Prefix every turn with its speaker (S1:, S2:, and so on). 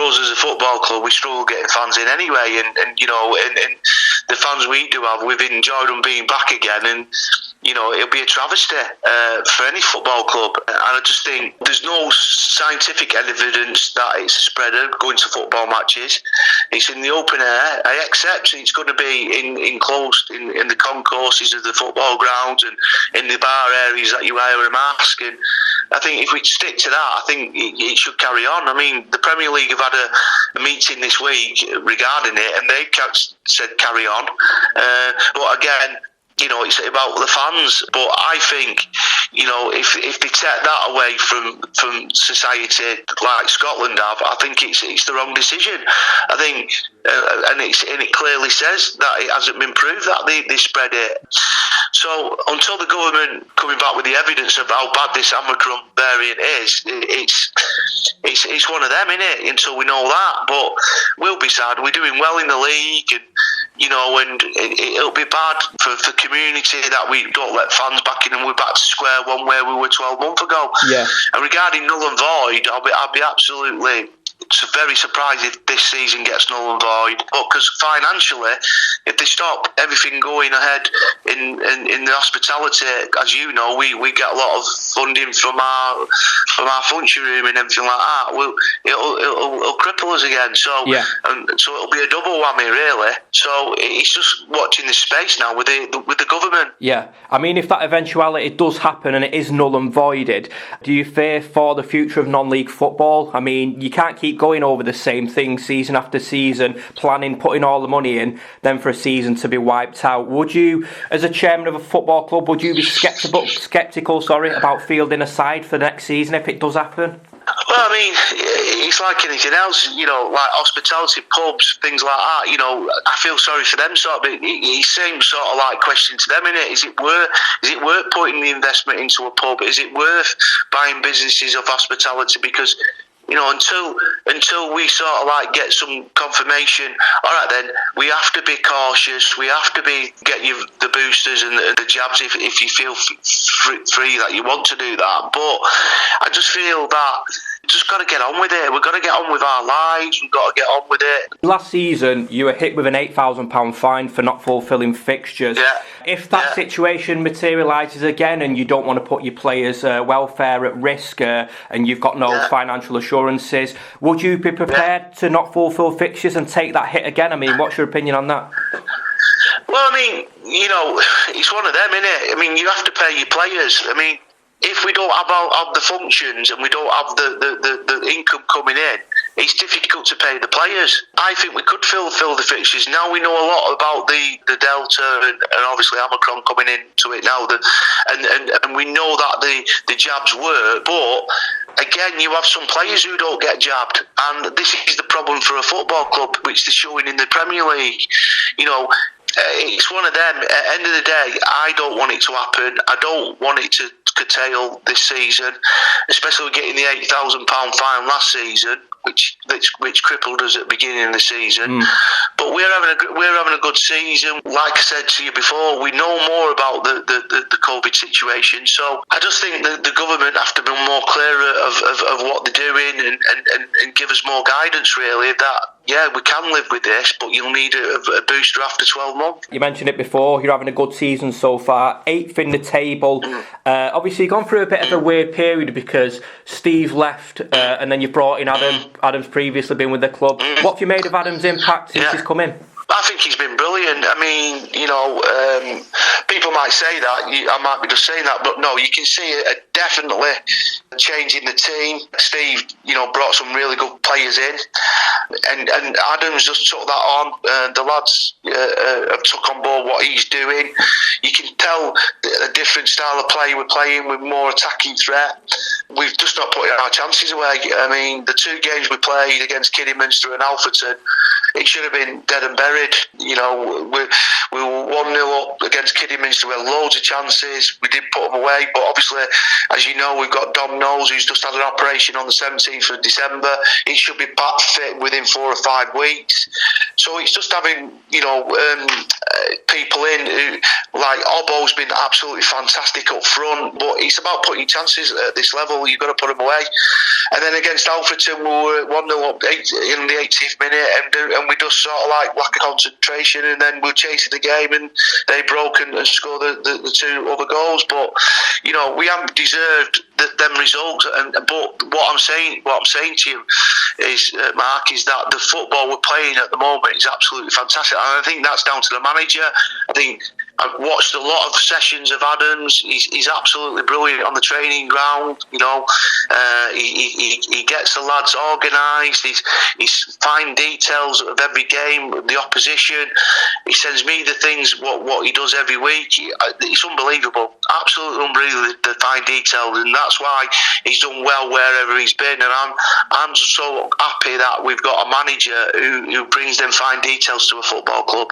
S1: us as a football club, we struggle getting fans in anyway, and the fans we do have, we've enjoyed them being back again, and it'll be a travesty for any football club. And I just think there's no scientific evidence that it's a spreader going to football matches. It's in the open air. I accept it's going to be enclosed in the concourses of the football grounds and in the bar areas that you wear a mask. And I think if we stick to that, I think it should carry on. I mean, the Premier League have had a meeting this week regarding it, and they've said carry on. But again, it's about the fans. But I think, if they take that away from society like Scotland have, I think it's the wrong decision. I think, and it clearly says that it hasn't been proved that they spread it. So until the government coming back with the evidence of how bad this Omicron variant is, it's one of them, isn't it? Until we know that, but we'll be sad. We're doing well in the league, and it'll be bad for the community that we don't let fans back in, and we're back to square one where we were 12 months ago. Yeah. And regarding null and void, I'll be absolutely very surprised if this season gets null and void. But because financially, if they stop everything going ahead in the hospitality, as you know, we get a lot of funding from our function room and everything like that. It'll cripple us again. So so it'll be a double whammy, really. So it's just watching this space now with the government.
S2: Yeah, I mean, if that eventuality does happen and it is null and voided, do you fear for the future of non-league football? I mean, you can't keep going over the same thing season after season, planning, putting all the money in, then for a season to be wiped out. Would you, as a chairman of a football club, would you be sceptical about fielding a side for the next season if it does happen?
S1: Well, I mean, it's like anything else, like hospitality, pubs, things like that. I feel sorry for them, sort of. It seems sort of like question to them, innit? Is it worth putting the investment into a pub? Is it worth buying businesses of hospitality? Because until we sort of like get some confirmation, all right, then we have to be cautious. We have to get you the boosters and the jabs if you feel free that you want to do that. But I just feel that just got to get on with it. We've got to get on with our lives. We've got to get on with it.
S2: Last season, you were hit with an £8,000 fine for not fulfilling fixtures.
S1: Yeah.
S2: If that situation materialises again and you don't want to put your players' welfare at risk and you've got no financial assurances, would you be prepared to not fulfil fixtures and take that hit again? I mean, what's your opinion on that?
S1: Well, I mean, it's one of them, innit? I mean, you have to pay your players. I mean, if we don't have the functions and we don't have the income coming in, it's difficult to pay the players. I think we could fulfil the fixtures. Now we know a lot about the Delta and obviously Omicron coming into it now, and we know that the jabs work, but again, you have some players who don't get jabbed, and this is the problem for a football club, which they're showing in the Premier League. It's one of them. At the end of the day, I don't want it to happen. I don't want it to curtail this season, especially getting the £8,000 fine last season, which crippled us at the beginning of the season. But we're having a good season. Like I said to you before, we know more about the COVID situation. So I just think that the government have to be more clearer of what they're doing and give us more guidance, really, that we can live with this, but you'll need a booster after 12 months.
S2: You mentioned it before, you're having a good season so far, 8th in the table. Obviously, you've gone through a bit of a weird period because Steve left and then you brought in Adam. Adam's previously been with the club. What have you made of Adam's impact since he's come in?
S1: I think he's been brilliant. I mean, people might say that. I might be just saying that, but no, you can see it definitely changing the team. Steve, brought some really good players in, and Adams just took that on. The lads have took on board what he's doing. You can tell a different style of play we're playing with more attacking threat. We've just not putting our chances away. I mean, the 2 games we played against Kidderminster and Alfreton, it should have been dead and buried. We were 1-0 up against Kidderminster. We had loads of chances. We didn't put them away. But obviously, as you know, we've got Dom Knowles, who's just had an operation on the 17th of December. He should be back fit within 4 or 5 weeks. So it's just having, people in who, like Obbo's been absolutely fantastic up front, but it's about putting chances at this level. You've got to put them away. And then against Alfreton, we were 1-0 up in the 80th minute, and we just sort of like lack of concentration, and then we're chasing the game, and they broke and scored the two other goals. But you know, we haven't deserved them results. But what I'm saying to you is, Mark, is that the football we're playing at the moment is absolutely fantastic, and I think that's down to the manager. I think I've watched a lot of sessions of Adams. He's absolutely brilliant on the training ground. You know, he gets the lads organised. He's fine details of every game, the opposition. He sends me the things what he does every week. It's unbelievable, absolutely unbelievable, the fine details, and that's why he's done well wherever he's been. And I'm just so happy that we've got a manager who brings them fine details to a football club.